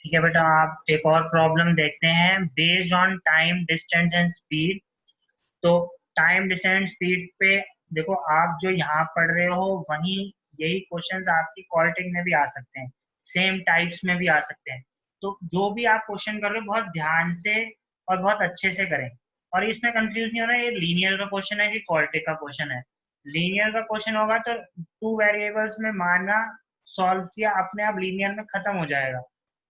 ठीक है बेटा, आप एक और प्रॉब्लम देखते हैं। Based on time distance and speed. तो टाइम डिस्टेंस स्पीड पे देखो, आप जो यहाँ पढ़ रहे हो वहीं यही क्वेश्चंस आपकी क्वालिटी में भी आ सकते हैं, सेम टाइप्स में भी आ सकते हैं। तो जो भी आप क्वेश्चन कर रहे हो बहुत ध्यान से और बहुत अच्छे से करें। और इसमें कंफ्यूज नहीं होना ये लीनियर का क्वेश्चन है कि क्वालिटी का क्वेश्चन है। लीनियर का क्वेश्चन होगा तो टू वेरिएबल्स में मानना, सॉल्व किया, अपने आप लीनियर में खत्म हो जाएगा।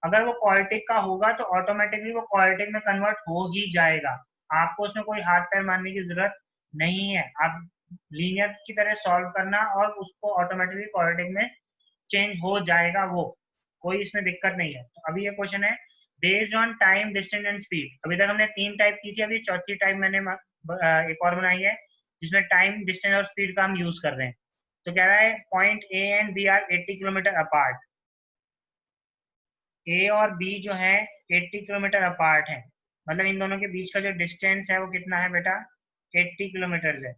अगर वो क्वालिटिक का होगा तो ऑटोमेटिकली वो क्वालिटिक में कन्वर्ट हो ही जाएगा। आपको उसमें कोई हाथ पैर मारने की जरूरत नहीं है। आप लीनियर की तरह सॉल्व करना और उसको ऑटोमेटिकली क्वाड्रेटिक में चेंज हो जाएगा। वो कोई इसमें दिक्कत नहीं है। तो अभी ये क्वेश्चन है based on time distance and speed. अभी तक हमने 3 टाइप की थी, अभी चौथी टाइप मैंने एक और बनाई है जिसमें टाइम डिस्टेंस और स्पीड का हम यूज कर रहे हैं। तो कह रहा है point A and B are 80 kilometre apart. A और बी जो है 80 किलोमीटर अपार्ट है, मतलब इन दोनों के बीच का जो डिस्टेंस है वो कितना है बेटा, 80 किलोमीटर है।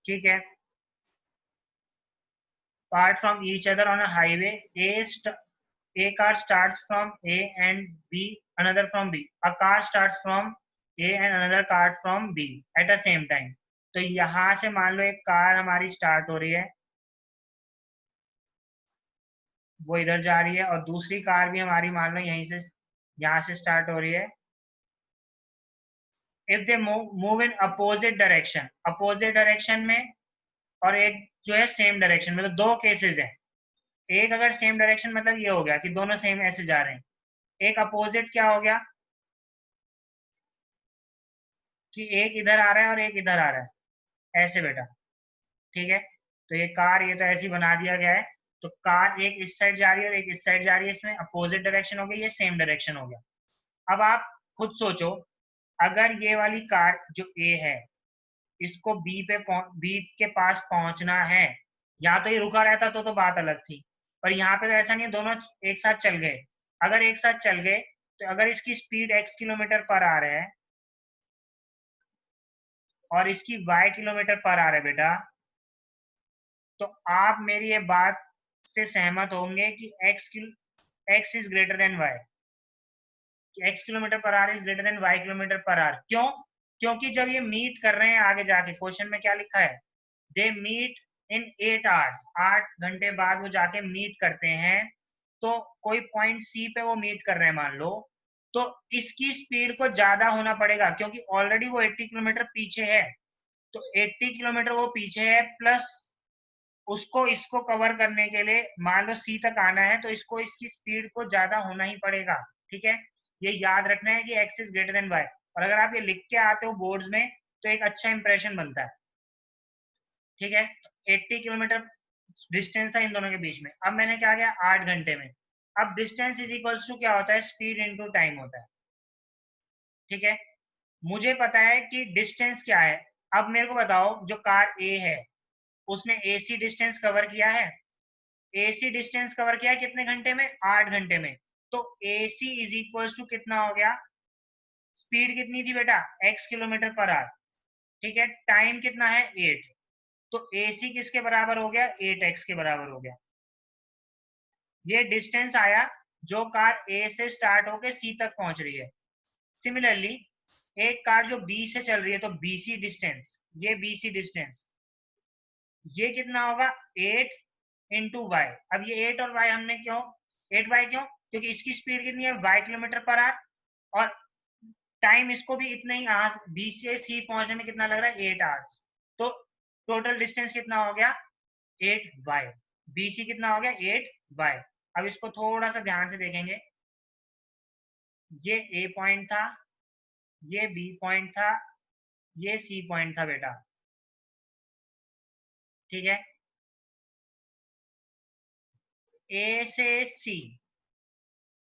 ठीक है। apart from each other on a highway, a car starts from A and B another from B. A car starts from A and another car from B at the same time. तो यहां से मान लो एक car हमारी start हो रही है, वो इधर जा रही है, और दूसरी कार भी हमारी मान लो यहीं से, यहाँ से स्टार्ट हो रही है। If they move in opposite direction में, और एक जो है सेम डायरेक्शन, मतलब दो केसेस है। एक अगर सेम डायरेक्शन मतलब ये हो गया कि दोनों सेम ऐसे जा रहे हैं। एक अपोजिट क्या हो गया कि एक इधर आ रहा है और एक इधर आ रहा है, ऐसे बेटा। ठीक है। तो ये कार, ये तो ऐसे ही बना दिया गया है। तो कार एक इस साइड जा रही है और एक इस साइड जा रही है, इसमें अपोजिट डायरेक्शन हो गई, ये सेम डायरेक्शन हो गया। अब आप खुद सोचो, अगर ये वाली कार जो ए है, इसको बी के पास पहुंचना है, या तो ये रुका रहता तो बात अलग थी, पर यहाँ पे तो ऐसा नहीं है, दोनों एक साथ चल गए। अगर एक साथ चल गए तो अगर इसकी स्पीड x किलोमीटर पर आ रहा है और इसकी y किलोमीटर पर आ रहा है बेटा, तो आप मेरी ये बात से सहमत होंगे कि x is greater than y, कि x kilometre per r is greater than y kilometre per r. क्यों? क्योंकि जब ये मीट कर रहे हैं, आगे जाके क्वेश्चन में क्या लिखा है, दे मीट इन 8 आवर्स, 8 घंटे बाद वो जाके मीट करते हैं। तो कोई पॉइंट सी पे वो मीट कर रहे हैं मान लो, तो इसकी स्पीड को ज्यादा होना पड़ेगा क्योंकि ऑलरेडी वो 80 किलोमीटर पीछे है। तो 80 किलोमीटर वो पीछे है, प्लस उसको इसको कवर करने के लिए मान लो सी तक आना है, तो इसको इसकी स्पीड को ज्यादा होना ही पड़ेगा। ठीक है। ये याद रखना है कि x is greater than y, और अगर आप ये लिख के आते हो बोर्ड्स में तो एक अच्छा इंप्रेशन बनता है। ठीक है। 80 किलोमीटर डिस्टेंस था इन दोनों के बीच में। अब मैंने क्या किया, 8 घंटे में। अब डिस्टेंस इज इक्वल्स टू क्या होता है, स्पीड इनटू टाइम होता है। ठीक है। मुझे पता है कि डिस्टेंस क्या है। अब मेरे को बताओ, जो कार ए है उसने एसी डिस्टेंस कवर किया है, एसी डिस्टेंस कवर किया है कितने घंटे में, 8 घंटे में। तो एसी इज इक्वल टू कितना हो गया, स्पीड कितनी थी बेटा, x किलोमीटर पर आवर। ठीक है। टाइम कितना है, 8। तो एसी किसके बराबर हो गया, 8x के बराबर हो गया। ये डिस्टेंस आया जो कार ए से स्टार्ट होकर सी तक पहुंच रही है। सिमिलरली एक कार जो बी से चल रही है, तो बीसी डिस्टेंस, ये बीसी डिस्टेंस, ये कितना होगा, 8 इंटू वाई। अब ये 8 और वाई हमने क्यों, 8y क्यों, क्योंकि इसकी स्पीड कितनी है, y किलोमीटर पर आवर, और टाइम इसको भी इतना ही, बी से सी पहुंचने में कितना लग रहा है, 8 आवर्स। तो टोटल डिस्टेंस कितना हो गया, 8y। बीसी कितना हो गया, 8y। अब इसको थोड़ा सा ध्यान से देखेंगे, ये ए पॉइंट था, ये बी पॉइंट था, ये सी पॉइंट था बेटा। ठीक है। ए से सी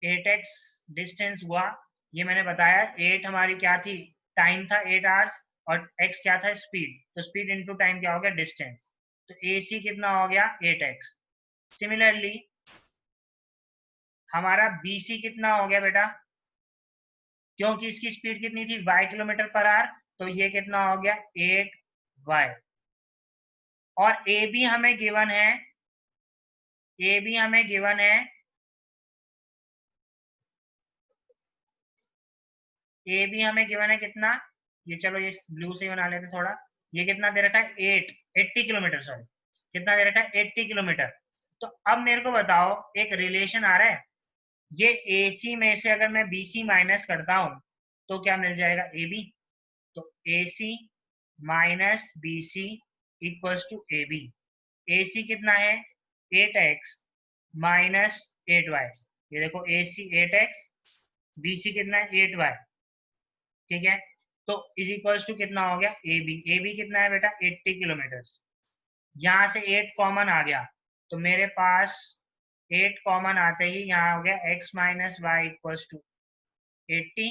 8x डिस्टेंस हुआ, ये मैंने बताया। 8 हमारी क्या थी, टाइम था 8 आवर्स, और x क्या था, स्पीड। तो स्पीड इनटू टाइम क्या हो गया, डिस्टेंस। तो AC कितना हो गया, 8x। सिमिलरली हमारा BC कितना हो गया बेटा, क्योंकि इसकी स्पीड कितनी थी, y किलोमीटर पर आवर, तो ये कितना हो गया, 8y। और AB हमें गिवन है, AB हमें गिवन है ए बी हमें गिवन है कितना, ये चलो ये ब्लू से बना लेते थोड़ा, ये कितना दे रखा है 80 किलोमीटर, सॉरी कितना दे रखा है 80 किलोमीटर। तो अब मेरे को बताओ एक रिलेशन आ रहा है, ये AC में से अगर मैं BC माइनस करता हूं तो क्या मिल जाएगा AB, तो AC minus BC equals to AB। AC कितना है 8x माइनस 8y, ये देखो AC 8x, BC कितना है 8y, ठीक है। तो इज इक्वल्स टू कितना हो गया AB, AB कितना है बेटा 80 किलोमीटर, यहाँ से 8 कॉमन आ गया, तो मेरे पास 8 कॉमन आते ही यहाँ हो गया x minus y equals to 80,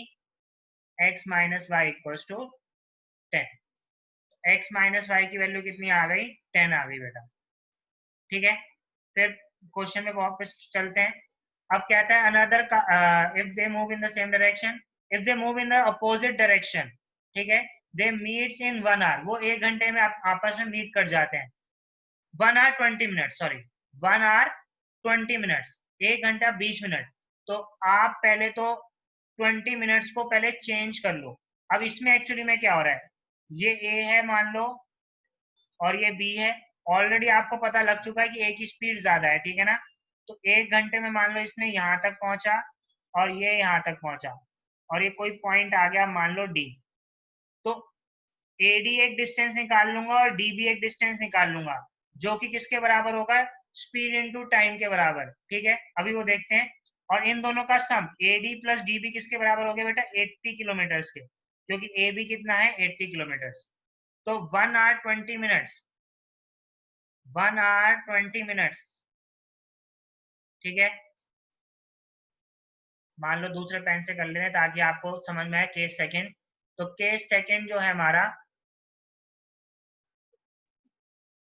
x minus y equals to 10, x minus y की वैल्यू कितनी आ गई 10 आ गई बेटा, ठीक है। फिर क्वेश्चन में वापस चलते हैं। अब कहता है another if they move in the same direction, if they move in the opposite direction, ठीक है, दे मीट्स इन 1 आवर, वो 1 घंटे में आपस में मीट कर जाते हैं, 1 hour 20 minute, sorry 1 hour 20 minutes, 1 घंटा 20 मिनट। तो आप पहले तो 20 मिनट्स को पहले चेंज कर लो। अब इसमें एक्चुअली में क्या हो रहा है, ये A है मान लो और ये B है, ऑलरेडी आपको पता लग चुका है कि A की स्पीड ज्यादा है, ठीक है ना। तो 1 घंटे में मान लो इसने यहाँ तक पहुंचा और ये यहाँ तक पहुंचा, और ये कोई पॉइंट आ गया मान लो D, तो AD एक डिस्टेंस निकाल लूंगा और DB एक डिस्टेंस निकाल लूंगा, जो कि किसके बराबर होगा, स्पीड इनटू टाइम के बराबर, ठीक है। अभी वो देखते हैं, और इन दोनों का सम AD प्लस DB किसके बराबर हो गया बेटा 80 किलोमीटर्स के, क्योंकि AB कितना है 80 किलोमीटर्स। तो 1 आवर 20 मिनट्स, 1 आवर 20 मिनट्स, ठीक है। मान लो दूसरे पेन से कर लें ताकि आपको समझ में आए केस सेकंड। तो केस सेकंड जो है हमारा,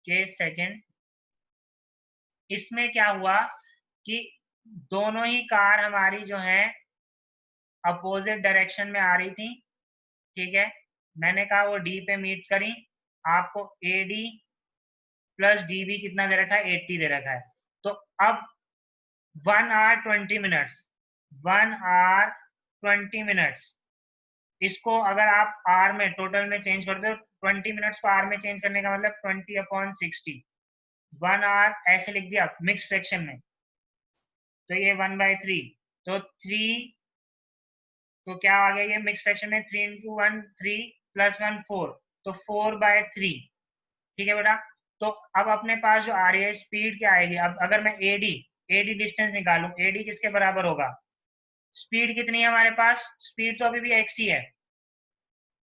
केस सेकंड, इसमें क्या हुआ कि दोनों ही कार हमारी जो है अपोजिट डायरेक्शन में आ रही थी, ठीक है। मैंने कहा वो D पे मीट करी, आपको AD प्लस DB कितना दे रखा है 80 दे रखा है। तो अब 1 आवर 20 मिनट्स, 1 आवर 20 मिनट्स, इसको अगर आप आर में टोटल में चेंज करते हो, 20 मिनट्स को आर में चेंज करने का मतलब 20/60, 1 आवर ऐसे लिख दिया मिक्स फ्रैक्शन में, तो ये 1/3, तो 3, तो क्या आ गया ये मिक्स फ्रैक्शन में 3 into 1 3 प्लस 1 4, तो 4/3, ठीक है बेटा। तो अब अपने पास जो आ रही है स्पीड क्या आएगी, अब अगर मैं AD डिस्टेंस निकालूं, AD किसके बराबर होगा, स्पीड कितनी है हमारे पास, स्पीड तो अभी भी x ही है,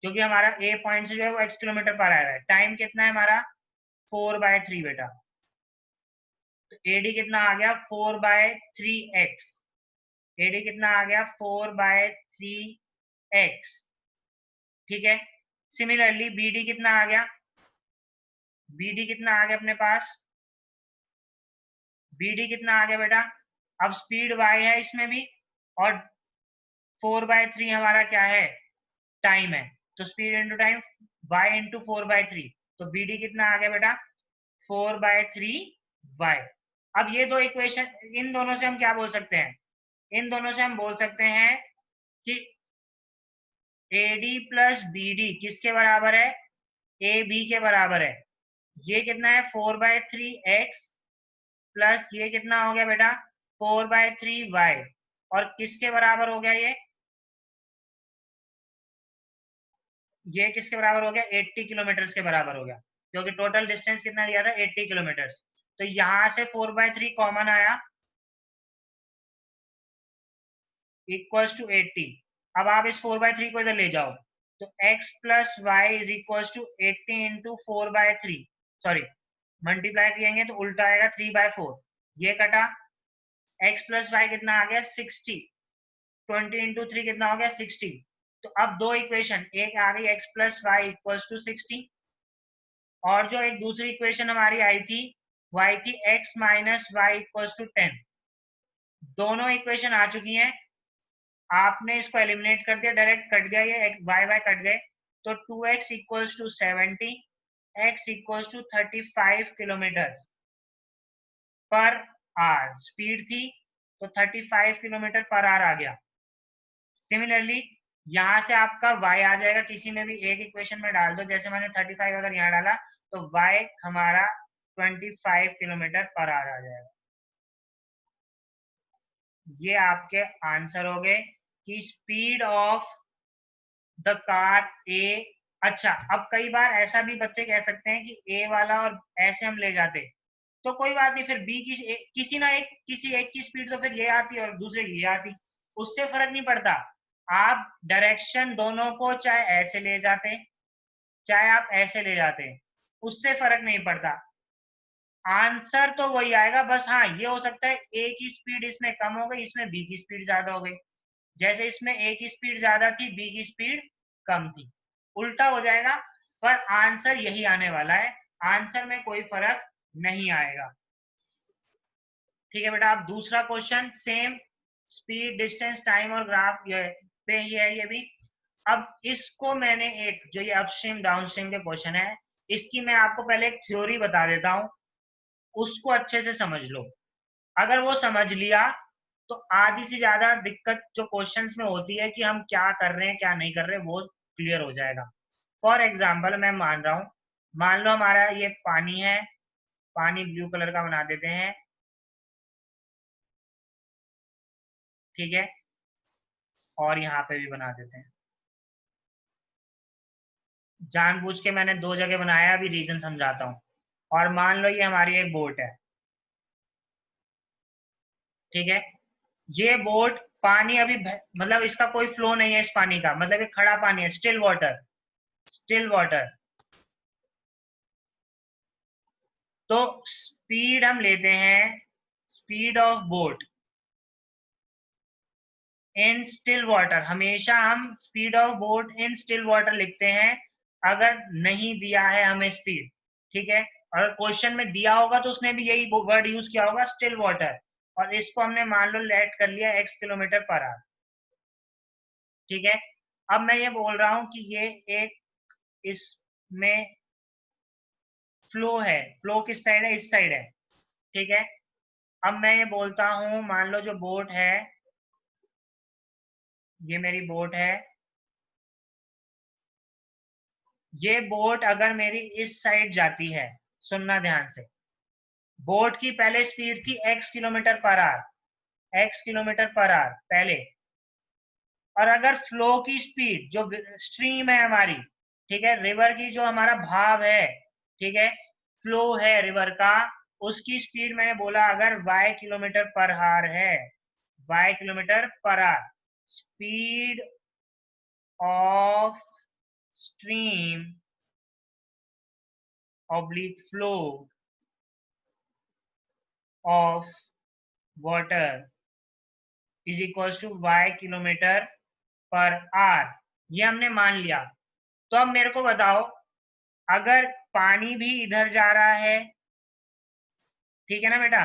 क्योंकि हमारा A पॉइंट से जो है वो x किलोमीटर पर आ रहा है। टाइम कितना है हमारा 4/3 बेटा, तो AD कितना आ गया 4/3x, AD कितना आ गया 4/3x, ठीक है। सिमिलरली BD कितना आ गया, BD कितना आ गया अपने पास, BD कितना आ गया बेटा, अब स्पीड y है इसमें भी, और 4/3 हमारा क्या है टाइम है, तो speed into time y into 4/3, तो BD कितना आ गया बेटा 4/3y। अब ये दो इक्वेशन, इन दोनों से हम क्या बोल सकते हैं, इन दोनों से हम बोल सकते हैं कि AD प्लस BD किसके बराबर है, AB के बराबर है। ये कितना है 4/3x प्लस ये कितना हो गया बेटा 4/3y, और किसके बराबर हो गया ये किसके बराबर हो गया 80 किलोमीटर के बराबर हो गया, क्योंकि टोटल डिस्टेंस कितना दिया था 80 किलोमीटर। तो यहां से 4/3 कॉमन आया इक्वल्स टू 80। अब आप इस 4/3 को इधर ले जाओ, तो x plus y is equals to 80 into 4/3, sorry multiply करेंगे तो उल्टा आएगा 3/4, ये कटा, x प्लस वाई कितना आ गया 60, 20 इंटू 3 कितना हो गया 60। तो अब दो इक्वेशन, एक आ गई x plus y equals to 60, और जो एक दूसरी इक्वेशन हमारी आई थी वो आई थी x minus y equals to 10। दोनों इक्वेशन आ चुकी हैं, आपने इसको एलिमिनेट कर दिया, डायरेक्ट कट गया, ये वाई वाई कट गए, तो 2x equals to 70, x equals to 35 kilometre per hour speed थी, तो 35 किलोमीटर पर आवर आ गया। सिमिलरली यहाँ से आपका y आ जाएगा, किसी में भी एक इक्वेशन में डाल दो, जैसे मैंने 35 अगर यहाँ डाला तो y हमारा 25 किलोमीटर पर आवर आ जाएगा। ये आपके आंसर हो गए कि स्पीड ऑफ द कार ए। अच्छा, अब कई बार ऐसा भी बच्चे कह सकते हैं कि ए वाला और ऐसे हम ले जाते तो कोई बात नहीं, फिर बी की किसी एक की स्पीड तो फिर ये आती और दूसरे की ये आती, उससे फर्क नहीं पड़ता। आप डायरेक्शन दोनों को चाहे ऐसे ले जाते चाहे आप ऐसे ले जाते, उससे फर्क नहीं पड़ता, आंसर तो वही आएगा। बस हाँ, ये हो सकता है ए की स्पीड इसमें कम हो गई, इसमें बी की स्पीड ज्यादा हो गई, जैसे इसमें ए की स्पीड ज्यादा थी, बी की स्पीड कम थी, उल्टा हो जाएगा, पर आंसर यही आने वाला है, आंसर में कोई फर्क नहीं आएगा। ठीक है बेटा, आप दूसरा question same speed, distance, time और ग्राफ पे ही है ये भी। अब इसको मैंने एक जो ये अपस्ट्रीम डाउनस्ट्रीम के क्वेश्चन है, इसकी मैं आपको पहले एक थ्योरी बता देता हूँ, उसको अच्छे से समझ लो। अगर वो समझ लिया तो आधी से ज्यादा दिक्कत जो क्वेश्चंस में होती है कि हम क्या कर रहे हैं क्या नहीं कर रहे, वो क्लियर हो जाएगा। फॉर एग्जाम्पल मैं मान रहा हूँ, मान लो हमारा ये पानी है, पानी ब्लू कलर का बना देते हैं, ठीक है, और यहाँ पे भी बना देते हैं, जानबूझ के मैंने दो जगह बनाया, अभी रीजन समझाता हूँ। और मान लो ये हमारी एक बोट है, ठीक है, ये बोट पानी अभी मतलब इसका कोई फ्लो नहीं है इस पानी का, मतलब ये खड़ा पानी है, स्टिल वाटर, स्टिल वाटर। तो स्पीड हम लेते हैं, speed of boat in still water, हमेशा हम speed of boat in still water लिखते हैं अगर नहीं दिया है हमें स्पीड, ठीक है, और क्वेश्चन में दिया होगा तो उसने भी यही वर्ड यूज किया होगा, स्टिल वाटर, और इसको हमने मान लो लेट कर लिया x किलोमीटर पर आवर, ठीक है। अब मैं ये बोल रहा हूं कि ये एक इसमें फ्लो है, फ्लो किस साइड है, इस साइड है, ठीक है। अब मैं ये बोलता हूं, मान लो जो बोट है, ये मेरी बोट है, ये बोट अगर मेरी इस साइड जाती है, सुनना ध्यान से, बोट की पहले स्पीड थी x kilometre per our, x kilometre per our पहले, और अगर फ्लो की स्पीड जो स्ट्रीम है हमारी, ठीक है, रिवर की जो हमारा भाव है, ठीक है, फ्लो है रिवर का, उसकी स्पीड मैंने बोला अगर y किलोमीटर पर आवर है, y kilometre per hour, speed of stream oblique flow of water is equal to y kilometre per hour, ये हमने मान लिया। तो अब मेरे को बताओ, अगर पानी भी इधर जा रहा है, ठीक है ना बेटा,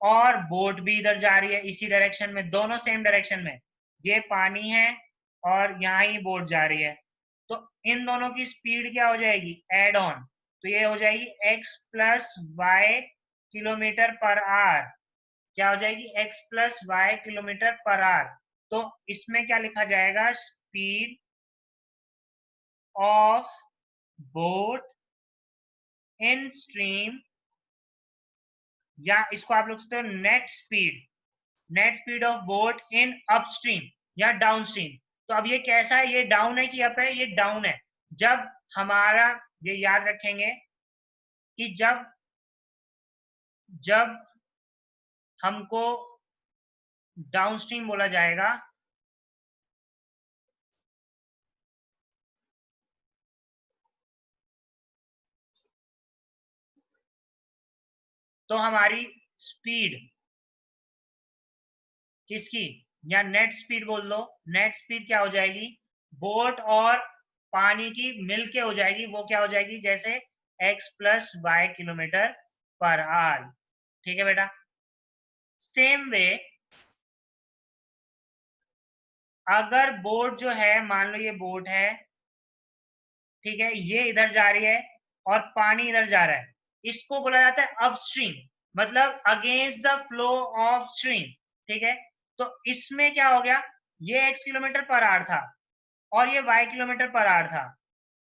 और बोट भी इधर जा रही है इसी डायरेक्शन में, दोनों सेम डायरेक्शन में, ये पानी है और यहाँ ही बोट जा रही है, तो इन दोनों की स्पीड क्या हो जाएगी, एड ऑन, तो ये हो जाएगी x plus y kilometre per hour, क्या हो जाएगी, x plus y kilometre per hour. तो इसमें क्या लिखा जाएगा, speed of boat in stream, या इसको आप लोग सकते हो net speed, net speed of boat in upstream या डाउनस्ट्रीम। तो अब ये कैसा है, ये डाउन है कि अप है, ये डाउन है। जब हमारा, ये याद रखेंगे कि जब जब हमको डाउनस्ट्रीम बोला जाएगा, तो हमारी स्पीड किसकी, या नेट स्पीड बोल लो, नेट स्पीड क्या हो जाएगी, बोट और पानी की मिलके हो जाएगी, वो क्या हो जाएगी, जैसे x plus y kilometre per hour, ठीक है बेटा। सेम वे अगर बोट जो है, मान लो ये बोट है, ठीक है, ये इधर जा रही है और पानी इधर जा रहा है, इसको बोला जाता है अपस्ट्रीम, मतलब against the flow of stream, ठीक है। तो इसमें क्या हो गया, ये x किलोमीटर पर आवर था, और ये y किलोमीटर पर आवर था।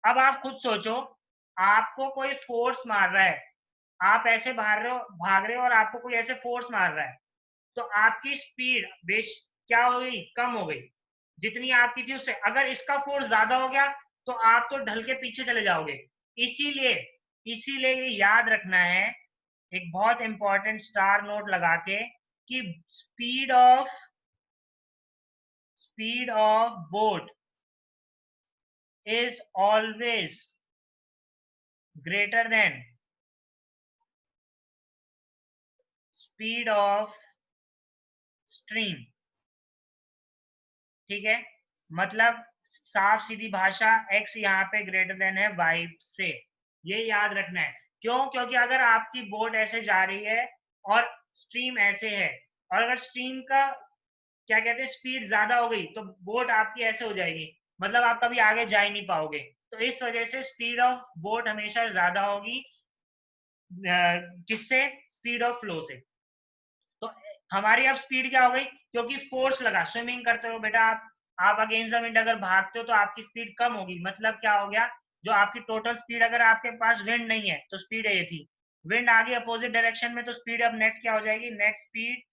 अब आप खुद सोचो, आपको कोई फोर्स मार रहा है, आप ऐसे भाग रहे हो और आपको कोई ऐसे फोर्स मार रहा है, तो आपकी स्पीड क्या हो गई, कम हो गई। जितनी आपकी थी उससे अगर इसका फोर्स ज्यादा हो गया तो आप तो ढल के पीछे चले जाओगे। इसीलिए इसीलिए ये याद रखना है, एक बहुत इंपॉर्टेंट स्टार नोट लगा के, कि speed of boat is always greater than speed of stream। ठीक है, मतलब साफ सीधी भाषा, x यहाँ पे ग्रेटर देन है y से, ये याद रखना है। क्यों? क्योंकि अगर आपकी बोट ऐसे जा रही है और स्ट्रीम ऐसे है, और अगर स्ट्रीम का क्या कहते हैं स्पीड ज्यादा हो गई तो बोट आपकी ऐसे हो जाएगी, मतलब आप कभी आगे जा ही नहीं पाओगे। तो इस वजह से स्पीड ऑफ बोट हमेशा ज्यादा होगी किससे, स्पीड ऑफ फ्लो से। तो हमारी अब स्पीड क्या हो गई, क्योंकि फोर्स लगा, स्विमिंग करते हो बेटा आप अगेंस्ट द विंड अगर भागते हो तो आपकी स्पीड कम होगी, मतलब क्या हो गया, जो आपकी टोटल स्पीड, अगर आपके पास विंड नहीं है तो स्पीड ये थी, विंड आ गई अपोजिट डायरेक्शन में, तो स्पीड अब नेट क्या हो जाएगी, net speed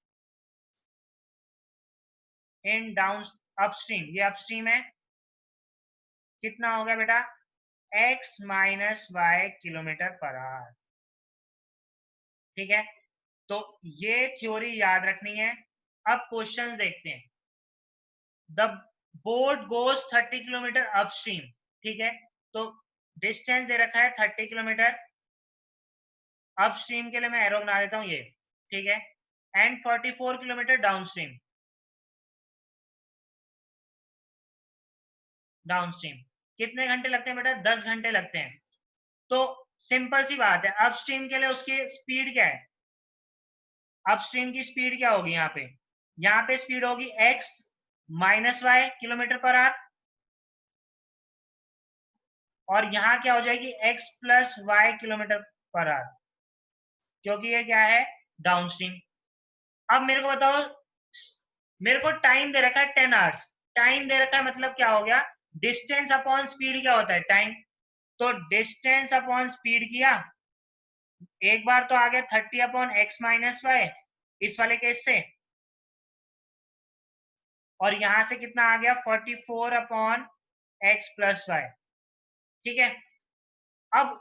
in down upstream, ये अपस्ट्रीम है, कितना हो गया बेटा, x minus y kilometre per hour. ठीक है, तो ये थ्योरी याद रखनी है। अब क्वेश्चन देखते हैं। The boat goes 30 kilometre upstream. ठीक है, तो डिस्टेंस दे रखा है 30 किलोमीटर, अपस्ट्रीम के लिए मैं एरो बना देता हूं ये। ठीक है, एंड 44 किलोमीटर डाउनस्ट्रीम। डाउनस्ट्रीम कितने घंटे लगते हैं बेटा, 10 घंटे लगते हैं। तो सिंपल सी बात है, अपस्ट्रीम के लिए उसकी स्पीड क्या है, अपस्ट्रीम की स्पीड क्या होगी, यहाँ पे स्पीड होगी x minus y kilometre per hour, और यहाँ क्या हो जाएगी x plus y kilometre per hour, क्योंकि ये क्या है, डाउनस्ट्रीम। अब मेरे को बताओ, मेरे को टाइम दे रखा है 10 आवर्स, टाइम दे रखा है मतलब क्या हो गया, डिस्टेंस अपॉन स्पीड क्या होता है, टाइम। तो डिस्टेंस अपॉन स्पीड किया, एक बार तो आ गया 30 अपॉन एक्स माइनस वाई इस वाले केस से, और यहां से कितना आ गया 44 अपॉन एक्स प्लस वाई। ठीक है, अब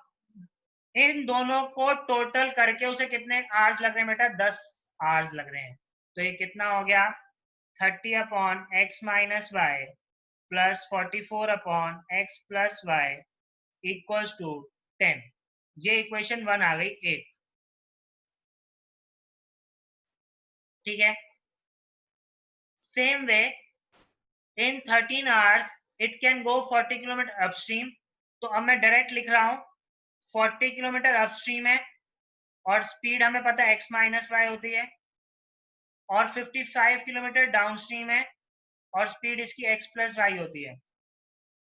इन दोनों को टोटल करके उसे कितने आवर्स लग रहे हैं बेटा, 10 आवर्स लग रहे हैं। तो ये कितना हो गया, 30 upon x minus y plus 44 upon x plus y equals to 10। ये इक्वेशन 1 आ गई एक। ठीक है, same way in 13 hours it can go 40 kilometre upstream. तो अब मैं डायरेक्ट लिख रहा हूं, 40 किलोमीटर अपस्ट्रीम है और स्पीड हमें पता है x माइनस वाई होती है, और 55 किलोमीटर डाउनस्ट्रीम है और स्पीड इसकी x प्लस वाई होती है।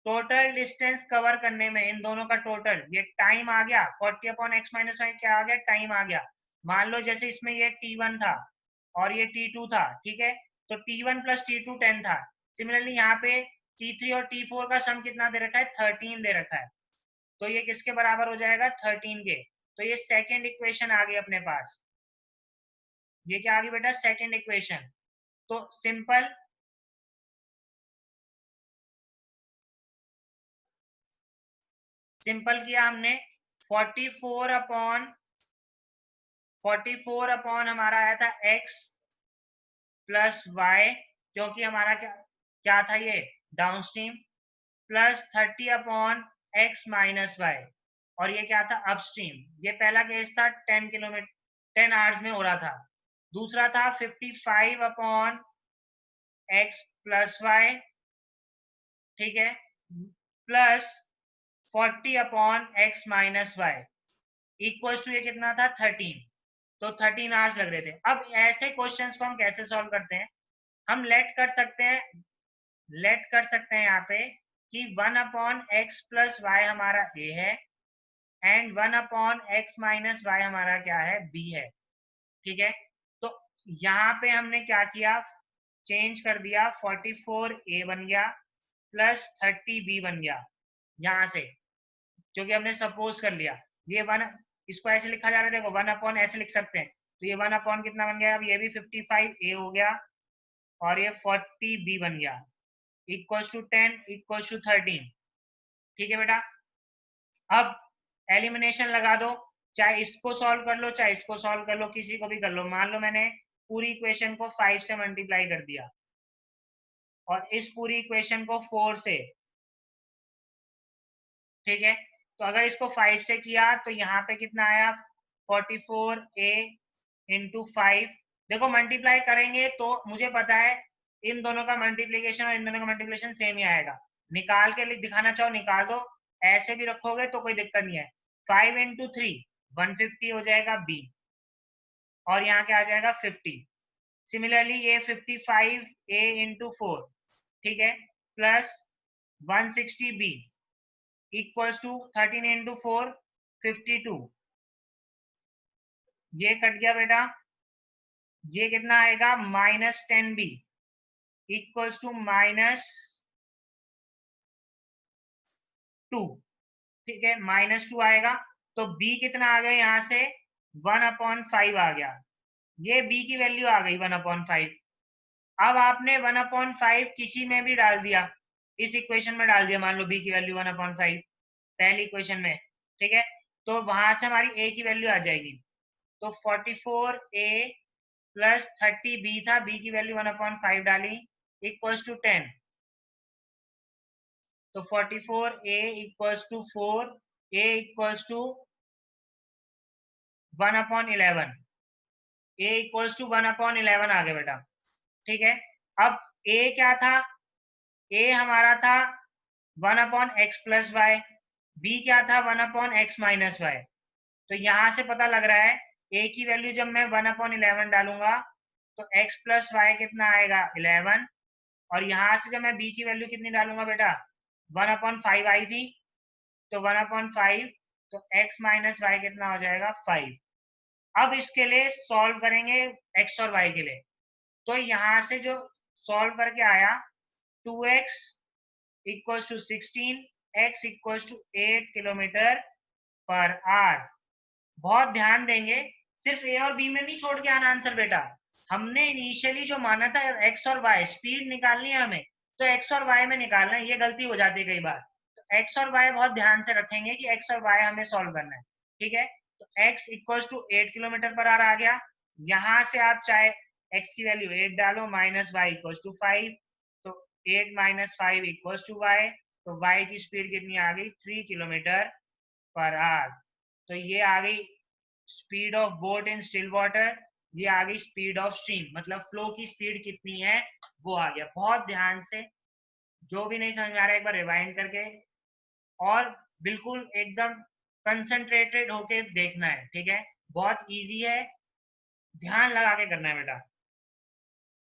टोटल डिस्टेंस कवर करने में इन दोनों का टोटल, ये टाइम आ गया 40 अपॉन एक्स माइनस वाई, क्या आ गया, टाइम आ गया। मान लो जैसे इसमें ये t1 था और ये t2 था, ठीक है, तो t1 प्लस t2 10 था। सिमिलरली यहाँ पे t3 और t4 का सम कितना दे रखा है, 13 दे रखा है। तो ये किसके बराबर हो जाएगा, 13 के। तो ये सेकेंड इक्वेशन आ गई अपने पास। ये क्या आ गई बेटा, सेकेंड इक्वेशन। तो सिंपल किया हमने, 44 अपॉन हमारा आया था x प्लस y, क्योंकि हमारा क्या था ये, downstream, plus 30 upon x minus y, और ये क्या था, अपस्ट्रीम। ये पहला केस था 10 किलोमीटर 10 आवर्स में हो रहा था। दूसरा था 55 अपॉन x प्लस वाई, ठीक है, plus 40 upon x minus y equals to ये कितना था, 13। तो 13 आवर्स लग रहे थे। अब ऐसे क्वेश्चंस को हम कैसे सॉल्व करते हैं, हम लेट कर सकते हैं यहाँ पे कि 1 अपॉन एक्स प्लस वाई हमारा ए है and 1 upon x minus y हमारा क्या है, बी है। ठीक है, तो यहाँ पे हमने क्या किया, चेंज कर दिया, 44 ए बन गया प्लस 30b बन गया यहाँ से, जो कि हमने सपोज कर लिया। ये वन, इसको ऐसे लिखा जा रहा है, देखो 1 ऐसे लिख सकते हैं, तो ये 1 कितना बन गया, अब ये भी 55a हो गया और ये 40b बन गया, इक्वल्स टू 10 इक्वल्स टू 13। ठीक है बेटा, अब एलिमिनेशन लगा दो, चाहे इसको सॉल्व कर लो चाहे इसको सॉल्व कर लो, किसी को भी कर लो। मान लो मैंने पूरी इक्वेशन को 5 से मल्टीप्लाई कर दिया और इस पूरी इक्वेशन को 4 से, ठीक है, तो अगर इसको 5 से किया तो यहाँ पे कितना आया, 44a इंटू 5। देखो मल्टीप्लाई करेंगे तो मुझे पता है इन दोनों का मल्टीप्लीकेशन और इन दोनों का मल्टीप्लीकेशन सेम ही आएगा, निकाल के दिखाना चाहो निकाल दो, ऐसे भी रखोगे तो कोई दिक्कत नहीं है। 5 इंटू 3 150 हो जाएगा b, और यहाँ क्या आ जाएगा 50। सिमिलरली ये 55a इंटू 4, ठीक है, plus 160b equals to 13 into 4 52। ये कट गया बेटा, ये कितना आएगा -10b इक्वल्स टू -2। ठीक है, -2 आएगा, तो b कितना आ गया यहाँ से 1/5 आ गया, ये b की वैल्यू आ गई 1/5। अब आपने 1/5 किसी में भी डाल दिया, इस इक्वेशन में डाल दिया, मान लो b की वैल्यू 1/5 पहली इक्वेशन में, ठीक है, तो वहां से हमारी a की वैल्यू आ जाएगी, तो 44a प्लस 30b था, b की वैल्यू 1/5 डाली इक्वल्स टू 10, तो 44a equals to 4, a equals to 1/11, a equals to 1/11 आ गया बेटा। ठीक है, अब a क्या था, a हमारा था 1/x प्लस वाई, b क्या था 1/x माइनस वाई। तो यहां से पता लग रहा है a की वैल्यू जब मैं 1/11 डालूंगा तो x प्लस वाई कितना आएगा 11, और यहां से जब मैं b की वैल्यू कितनी डालूंगा बेटा 1/5 आई थी, तो 1/5, तो x माइनस वाई कितना हो जाएगा 5। अब इसके लिए सॉल्व करेंगे x और y के लिए, तो यहां से जो सॉल्व करके आया 2x equals to 16, x equals to 8 kilometre per hour. बहुत ध्यान देंगे, सिर्फ ए और बी में नहीं छोड़ के आना आंसर बेटा, हमने इनिशियली जो माना था एक्स और वाई स्पीड निकालनी है हमें, तो एक्स और वाई में निकालना है, ये गलती हो जाती है कई बार, तो एक्स और वाई बहुत ध्यान से रखेंगे कि एक्स और वाई हमें सॉल्व करना है। ठीक है, तो x equals to 8 kilometre per hour आ गया, यहाँ से आप चाहे एक्स की वैल्यू 8 डालो माइनस वाई इक्वल्स टू 5, तो 8 माइनस 5 इक्वल्स टू वाई, तो वाई की स्पीड कितनी आ गई 3 किलोमीटर पर आवर। तो ये आ गई speed of boat in still water, ये आ गई स्पीड ऑफ स्ट्रीम, मतलब फ्लो की स्पीड कितनी है वो आ गया। बहुत ध्यान से, जो भी नहीं समझ में आ रहा है एक बार रिवाइंड करके और बिल्कुल एकदम कंसंट्रेटेड होके देखना है। ठीक है, बहुत इजी है, ध्यान लगा के करना है बेटा।